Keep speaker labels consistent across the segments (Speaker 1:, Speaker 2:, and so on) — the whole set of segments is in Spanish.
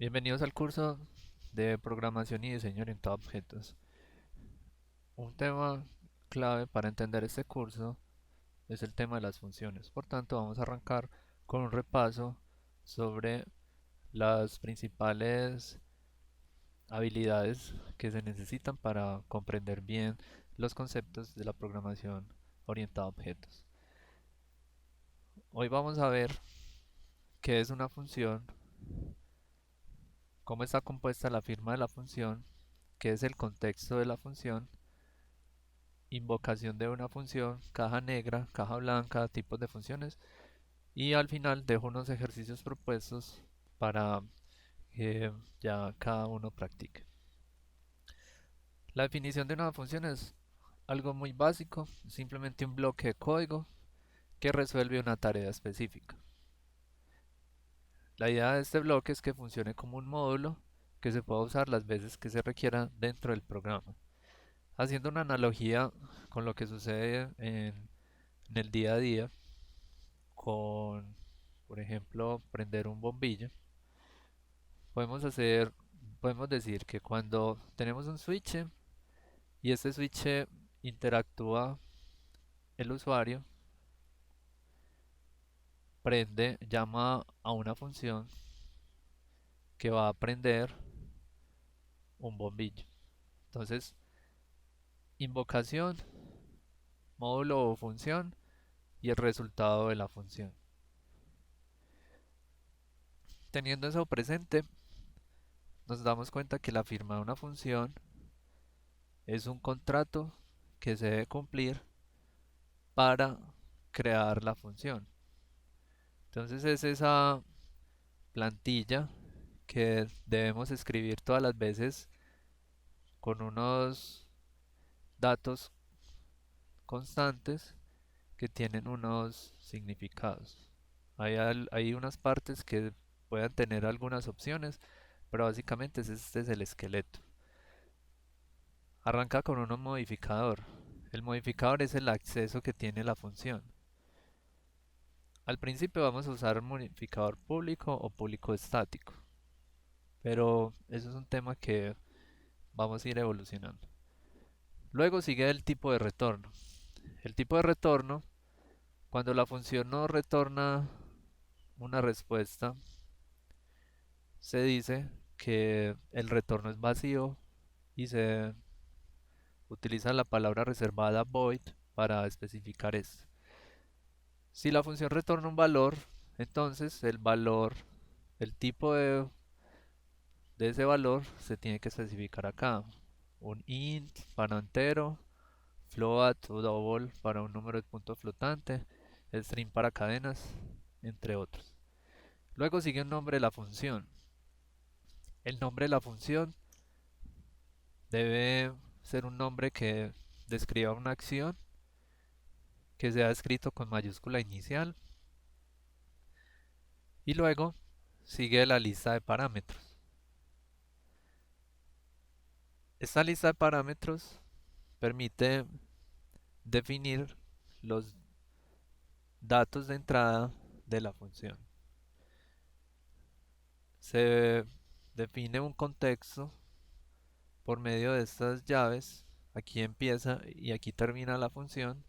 Speaker 1: Bienvenidos al curso de programación y diseño orientado a objetos. Un tema clave para entender este curso es el tema de las funciones. Por tanto, vamos a arrancar con un repaso sobre las principales habilidades que se necesitan para comprender bien los conceptos de la programación orientada a objetos. Hoy vamos a ver qué es una función, cómo está compuesta la firma de la función, qué es el contexto de la función, invocación de una función, caja negra, caja blanca, tipos de funciones y al final dejo unos ejercicios propuestos para que ya cada uno practique. La definición de una función es algo muy básico, simplemente un bloque de código que resuelve una tarea específica. La idea de este bloque es que funcione como un módulo que se pueda usar las veces que se requiera dentro del programa. Haciendo una analogía con lo que sucede en el día a día, con, por ejemplo, prender un bombillo, podemos hacer, podemos decir que cuando tenemos un switch y este switch interactúa el usuario, prende, llama a una función que va a prender un bombillo. Entonces, invocación, módulo o función y el resultado de la función. Teniendo eso presente, nos damos cuenta que la firma de una función es un contrato que se debe cumplir para crear la función. Entonces es esa plantilla que debemos escribir todas las veces con unos datos constantes que tienen unos significados. Hay unas partes que puedan tener algunas opciones, pero básicamente este es el esqueleto. Arranca con un modificador. El modificador es el acceso que tiene la función. Al principio vamos a usar un modificador público o público estático, pero eso es un tema que vamos a ir evolucionando. Luego sigue el tipo de retorno. El tipo de retorno, cuando la función no retorna una respuesta, se dice que el retorno es vacío y se utiliza la palabra reservada void para especificar esto. Si la función retorna un valor, entonces el tipo de ese valor se tiene que especificar acá. Un int para entero, float o double para un número de punto flotante, string para cadenas, entre otros. Luego sigue un nombre de la función. El nombre de la función debe ser un nombre que describa una acción que sea escrito con mayúscula inicial y luego sigue la lista de parámetros. Esta lista de parámetros permite definir los datos de entrada de la función. Se define un contexto por medio de estas llaves. Aquí empieza y aquí termina la función.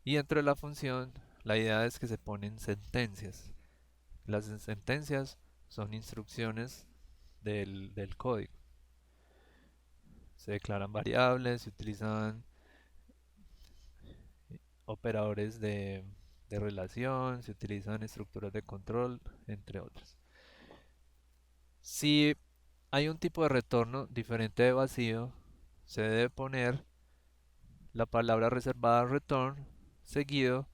Speaker 1: Y dentro de la función, la idea es que se ponen sentencias. Las sentencias son instrucciones del código. Se declaran variables, se utilizan operadores de relación, se utilizan estructuras de control, entre otras. Si hay un tipo de retorno diferente de vacío, se debe poner la palabra reservada return seguido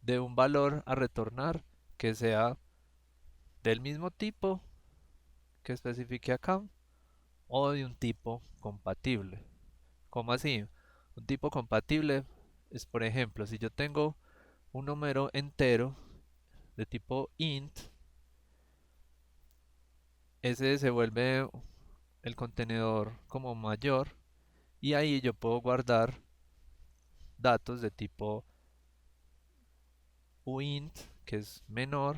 Speaker 1: de un valor a retornar que sea del mismo tipo que especifique acá o de un tipo compatible. ¿Cómo así? Un tipo compatible es, por ejemplo, si yo tengo un número entero de tipo int, ese se vuelve el contenedor como mayor y ahí yo puedo guardar datos de tipo uint, que es menor,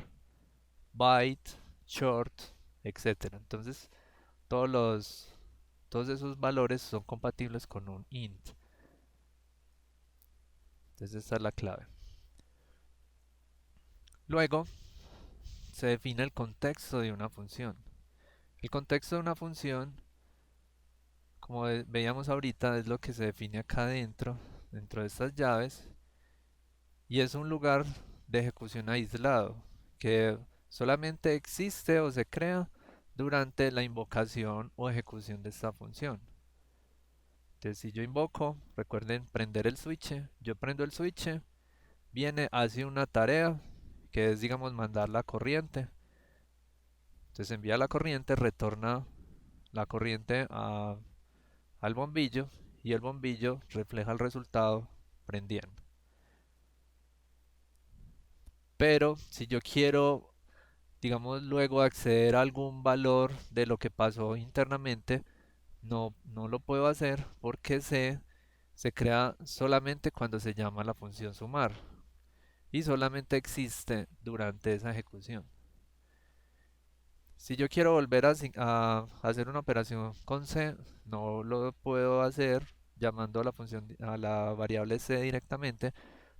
Speaker 1: byte, short, etcétera. Entonces, todos los, todos esos valores son compatibles con un int. Entonces, esta es la clave. Luego, se define el contexto de una función. El contexto de una función, como veíamos ahorita, es lo que se define acá dentro de estas llaves, y es un lugar de ejecución aislado, que solamente existe o se crea durante la invocación o ejecución de esta función. Entonces, si yo invoco, recuerden prender el switch, yo prendo el switch, viene, hace una tarea, que es, digamos, mandar la corriente. Entonces envía la corriente, retorna la corriente al bombillo y el bombillo refleja el resultado prendiendo. Pero si yo quiero, digamos, luego acceder a algún valor de lo que pasó internamente, no lo puedo hacer porque se crea solamente cuando se llama la función sumar y solamente existe durante esa ejecución. Si yo quiero volver a hacer una operación con C, no lo puedo hacer llamando a la función, a la variable C directamente,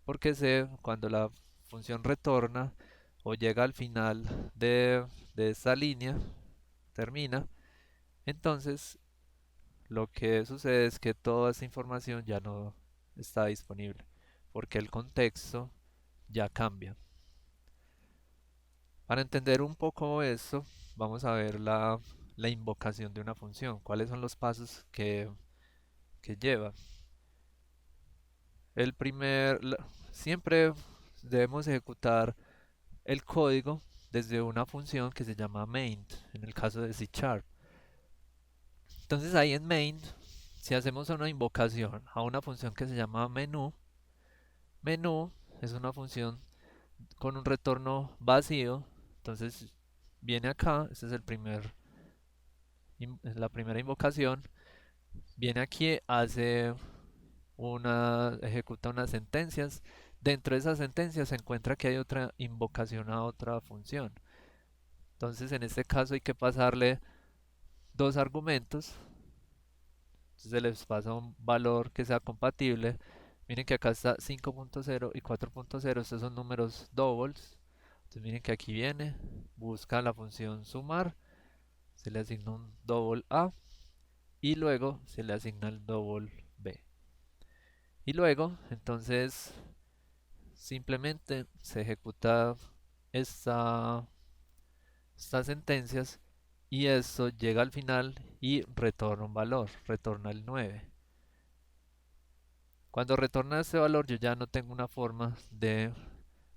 Speaker 1: porque C, cuando la función retorna o llega al final de esta línea, termina, entonces lo que sucede es que toda esa información ya no está disponible, porque el contexto ya cambia. Para entender un poco esto, vamos a ver la invocación de una función. ¿Cuáles son los pasos que lleva? El primer, siempre debemos ejecutar el código desde una función que se llama main, en el caso de C Sharp. Entonces ahí en main, si hacemos una invocación a una función que se llama menú, menú es una función con un retorno vacío. Entonces viene acá, este es la primera invocación, viene aquí, ejecuta unas sentencias. Dentro de esas sentencias se encuentra que hay otra invocación a otra función. Entonces en este caso hay que pasarle dos argumentos. Entonces se les pasa un valor que sea compatible. Miren que acá está 5.0 y 4.0, estos son números doubles. Entonces miren que aquí viene, busca la función sumar, se le asigna un double A y luego se le asigna el double B. Y luego, entonces, simplemente se ejecuta esta, estas sentencias y esto llega al final y retorna un valor, retorna el 9. Cuando retorna este valor yo ya no tengo una forma de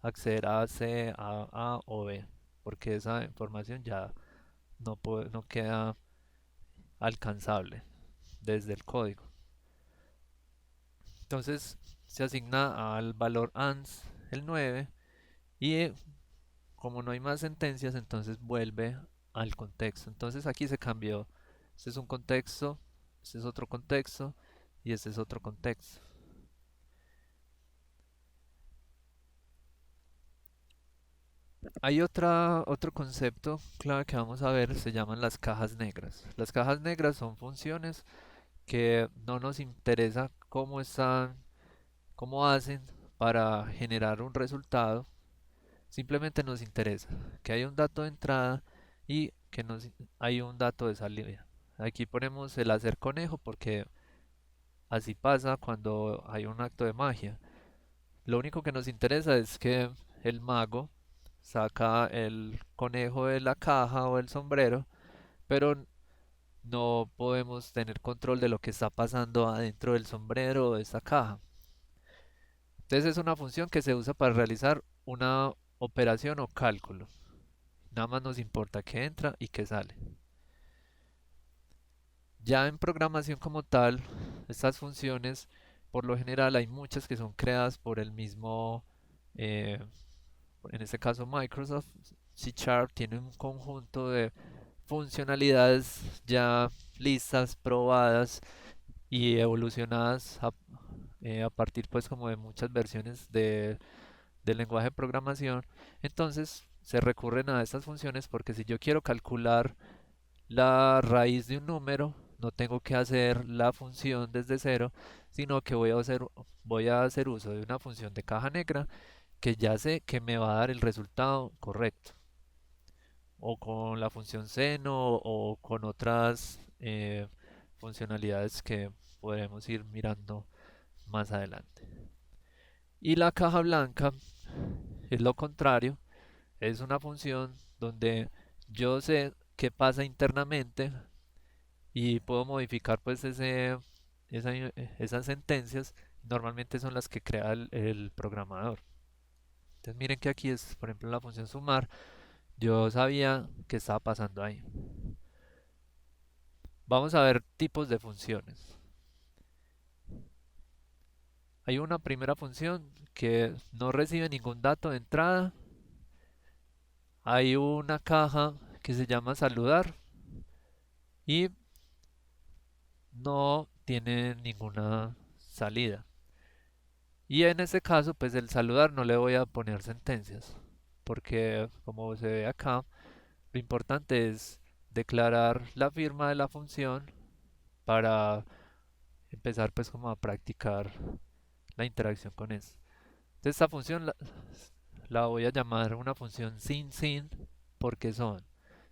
Speaker 1: acceder a C, A o B, porque esa información ya no queda alcanzable desde el código. Entonces se asigna al valor ans el 9 y como no hay más sentencias, entonces vuelve al contexto. Entonces aquí se cambió. Este es un contexto, este es otro contexto y este es otro contexto. Hay otro concepto clave que vamos a ver, se llaman las cajas negras. Las cajas negras son funciones que no nos interesa cómo están, cómo hacen para generar un resultado. Simplemente nos interesa que haya un dato de entrada y que hay un dato de salida. Aquí ponemos el hacer conejo porque así pasa cuando hay un acto de magia. Lo único que nos interesa es que el mago saca el conejo de la caja o el sombrero, pero no podemos tener control de lo que está pasando adentro del sombrero o de esa caja. Entonces es una función que se usa para realizar una operación o cálculo. Nada más nos importa qué entra y qué sale. Ya en programación como tal, estas funciones, por lo general hay muchas que son creadas por el mismo, eh, en este caso Microsoft. C Sharp tiene un conjunto de funcionalidades ya listas, probadas y evolucionadas a partir pues como de muchas versiones del lenguaje de programación. Entonces se recurren a estas funciones porque si yo quiero calcular la raíz de un número, no tengo que hacer la función desde cero, sino que voy a hacer uso de una función de caja negra que ya sé que me va a dar el resultado correcto, o con la función seno o con otras funcionalidades que podremos ir mirando más adelante. Y la caja blanca es lo contrario, es una función donde yo sé qué pasa internamente y puedo modificar pues esas sentencias. Normalmente son las que crea el programador. Entonces miren que aquí es, por ejemplo, la función sumar. Yo sabía qué estaba pasando ahí. Vamos a ver tipos de funciones. Hay una primera función que no recibe ningún dato de entrada. Hay una caja que se llama saludar y no tiene ninguna salida. Y en este caso, pues el saludar no le voy a poner sentencias, porque como se ve acá, lo importante es declarar la firma de la función para empezar pues como a practicar la interacción con eso. Entonces esta función la voy a llamar una función sin, porque son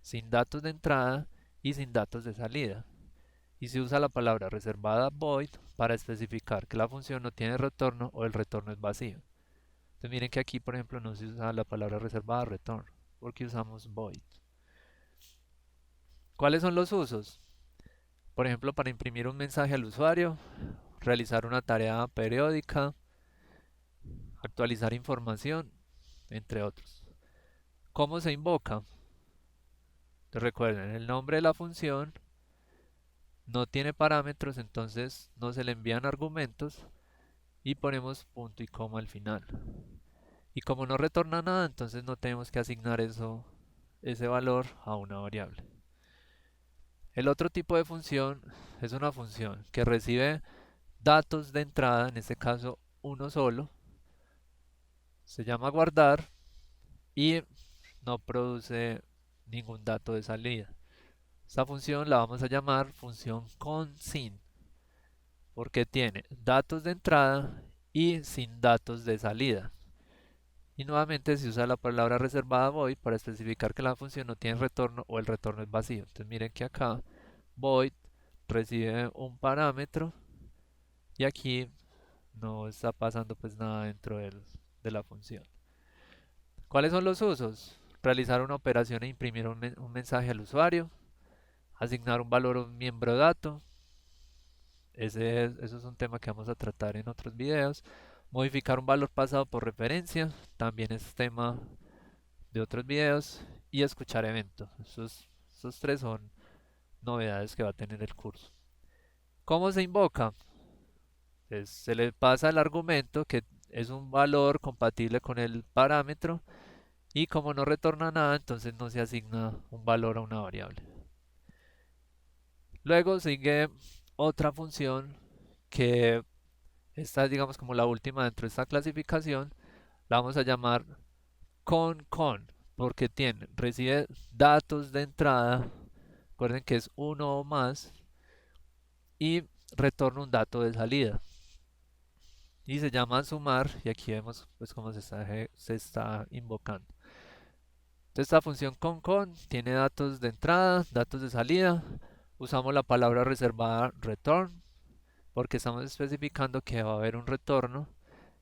Speaker 1: sin datos de entrada y sin datos de salida. Y se usa la palabra reservada void para especificar que la función no tiene retorno o el retorno es vacío. Entonces miren que aquí, por ejemplo, no se usa la palabra reservada return, porque usamos void. ¿Cuáles son los usos? Por ejemplo, para imprimir un mensaje al usuario, realizar una tarea periódica, actualizar información, entre otros. ¿Cómo se invoca? Recuerden, el nombre de la función no tiene parámetros, entonces no se le envían argumentos y ponemos punto y coma al final. Y como no retorna nada, entonces no tenemos que asignar ese valor a una variable. El otro tipo de función es una función que recibe datos de entrada, en este caso uno solo, se llama guardar y no produce ningún dato de salida. Esta función la vamos a llamar función con sin, porque tiene datos de entrada y sin datos de salida. Y nuevamente se usa la palabra reservada void para especificar que la función no tiene retorno o el retorno es vacío. Entonces miren que acá void recibe un parámetro y aquí no está pasando pues nada dentro de la función. ¿Cuáles son los usos? Realizar una operación e imprimir un mensaje al usuario, asignar un valor a un miembro dato, eso es un tema que vamos a tratar en otros videos. Modificar un valor pasado por referencia, también es tema de otros videos. Y escuchar eventos. Esos tres son novedades que va a tener el curso. ¿Cómo se invoca? Pues, se le pasa el argumento que es un valor compatible con el parámetro y como no retorna nada, entonces no se asigna un valor a una variable. Luego sigue otra función que esta es digamos como la última dentro de esta clasificación, la vamos a llamar con, porque recibe datos de entrada, recuerden que es uno o más, y retorna un dato de salida. Y se llama sumar, y aquí vemos pues cómo se está invocando. Entonces esta función con tiene datos de entrada, datos de salida. Usamos la palabra reservada return, porque estamos especificando que va a haber un retorno.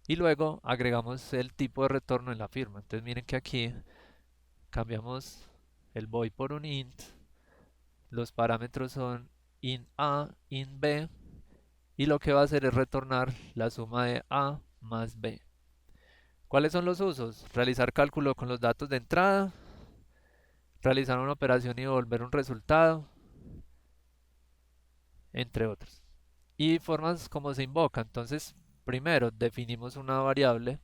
Speaker 1: Y luego agregamos el tipo de retorno en la firma. Entonces miren que aquí cambiamos el void por un int. Los parámetros son int a, int b. Y lo que va a hacer es retornar la suma de a más b. ¿Cuáles son los usos? Realizar cálculo con los datos de entrada, realizar una operación y devolver un resultado, entre otros. Y formas como se invoca. Entonces, primero definimos una variable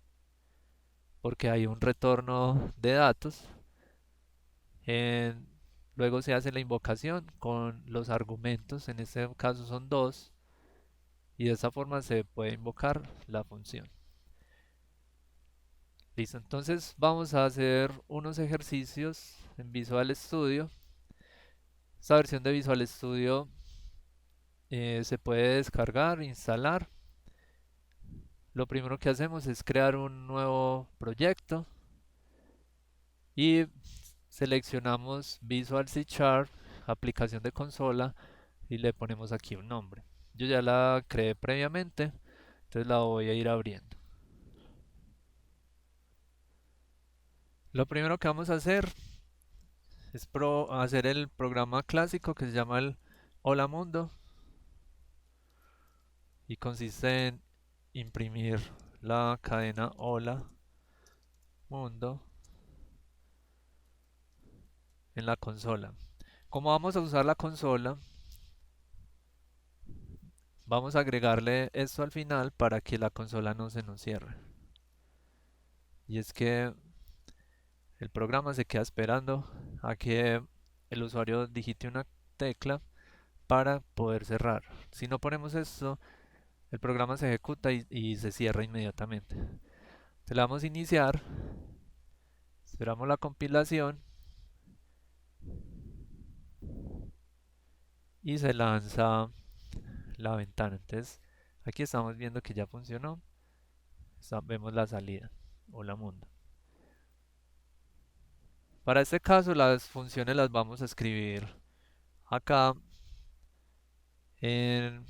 Speaker 1: porque hay un retorno de datos. En- Luego se hace la invocación con los argumentos, en este caso son dos, y de esa forma se puede invocar la función. Listo, entonces vamos a hacer unos ejercicios en Visual Studio. Esta versión de Visual Studio se puede descargar, instalar. Lo primero que hacemos es crear un nuevo proyecto y seleccionamos Visual C Sharp, aplicación de consola y le ponemos aquí un nombre. Yo ya la creé previamente, entonces la voy a ir abriendo. Lo primero que vamos a hacer es hacer el programa clásico que se llama el Hola Mundo y consiste en imprimir la cadena Hola Mundo en la consola. Como vamos a usar la consola, vamos a agregarle esto al final para que la consola no se nos cierre. Y es que el programa se queda esperando a que el usuario digite una tecla para poder cerrar. Si no ponemos esto, el programa se ejecuta y se cierra inmediatamente. Le damos a iniciar, esperamos la compilación y se lanza la ventana. Entonces, aquí estamos viendo que ya funcionó. Vemos la salida. Hola mundo. Para este caso, las funciones las vamos a escribir acá en,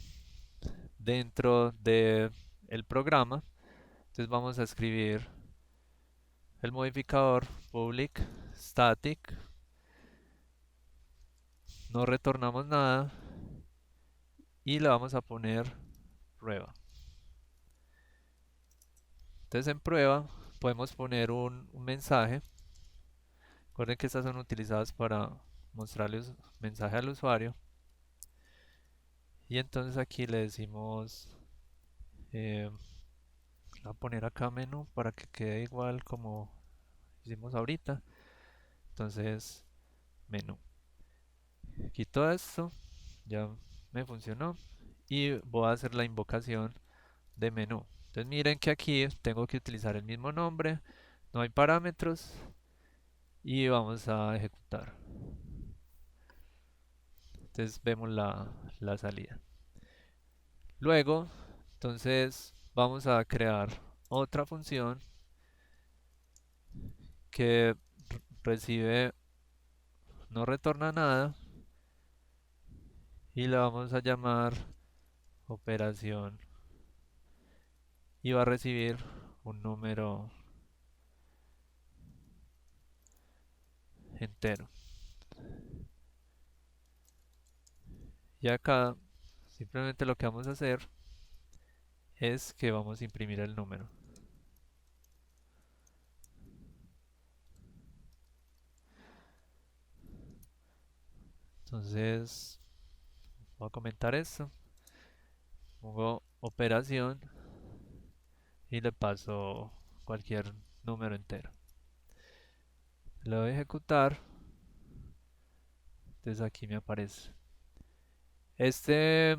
Speaker 1: dentro de el programa. Entonces vamos a escribir el modificador public static. No retornamos nada y le vamos a poner prueba. Entonces en prueba podemos poner un mensaje. Recuerden que estas son utilizadas para mostrarles mensaje al usuario. Y entonces aquí le decimos, voy a poner acá menú para que quede igual como hicimos ahorita. Entonces, menú. Quito esto, ya me funcionó. Y voy a hacer la invocación de menú. Entonces miren que aquí tengo que utilizar el mismo nombre, no hay parámetros y vamos a ejecutar. Entonces vemos la salida. Luego, entonces vamos a crear otra función que recibe, no retorna nada y la vamos a llamar operación y va a recibir un número entero. Y acá simplemente lo que vamos a hacer es que vamos a imprimir el número. Entonces voy a comentar esto, pongo operación y le paso cualquier número entero. Le doy a ejecutar, entonces aquí me aparece. Este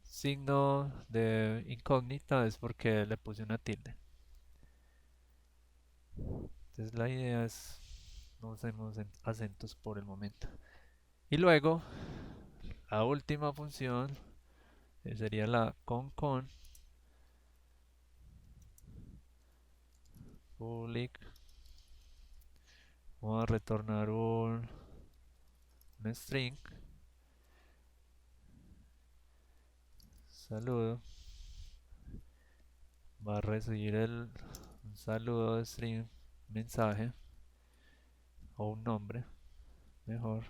Speaker 1: signo de incógnita es porque le puse una tilde. Entonces la idea es no usemos acentos por el momento. Y luego la última función sería la con public. Vamos a retornar un string. Saludo. Va a recibir un saludo de string mensaje o un nombre mejor.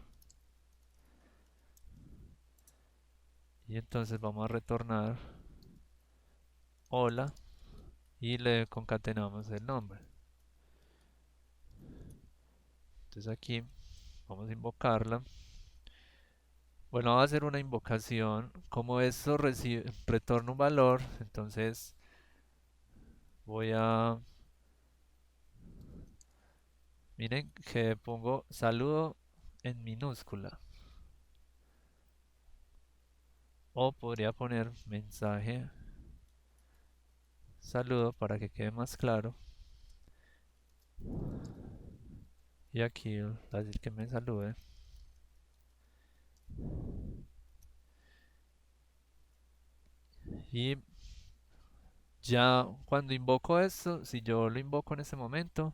Speaker 1: Y entonces vamos a retornar hola y le concatenamos el nombre. Entonces aquí vamos a invocarla. Bueno, va a hacer una invocación. Como esto retorna un valor, entonces voy a... Miren que pongo saludo en minúscula. O podría poner mensaje saludo para que quede más claro. Y aquí va a decir que me salude. Y ya cuando invoco esto, si yo lo invoco en ese momento,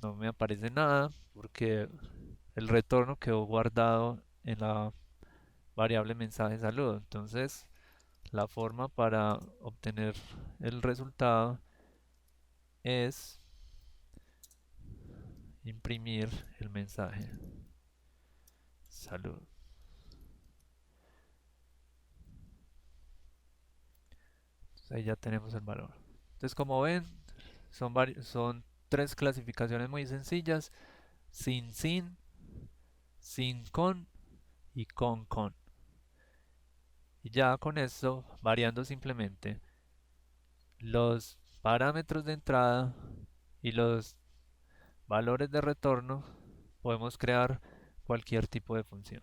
Speaker 1: no me aparece nada porque el retorno quedó guardado en la variable mensaje saludo. Entonces, la forma para obtener el resultado es imprimir el mensaje salud. Entonces, ahí ya tenemos el valor. Entonces, como ven, son tres clasificaciones muy sencillas: sin con y con. Y ya con esto, variando simplemente los parámetros de entrada y los valores de retorno, podemos crear cualquier tipo de función.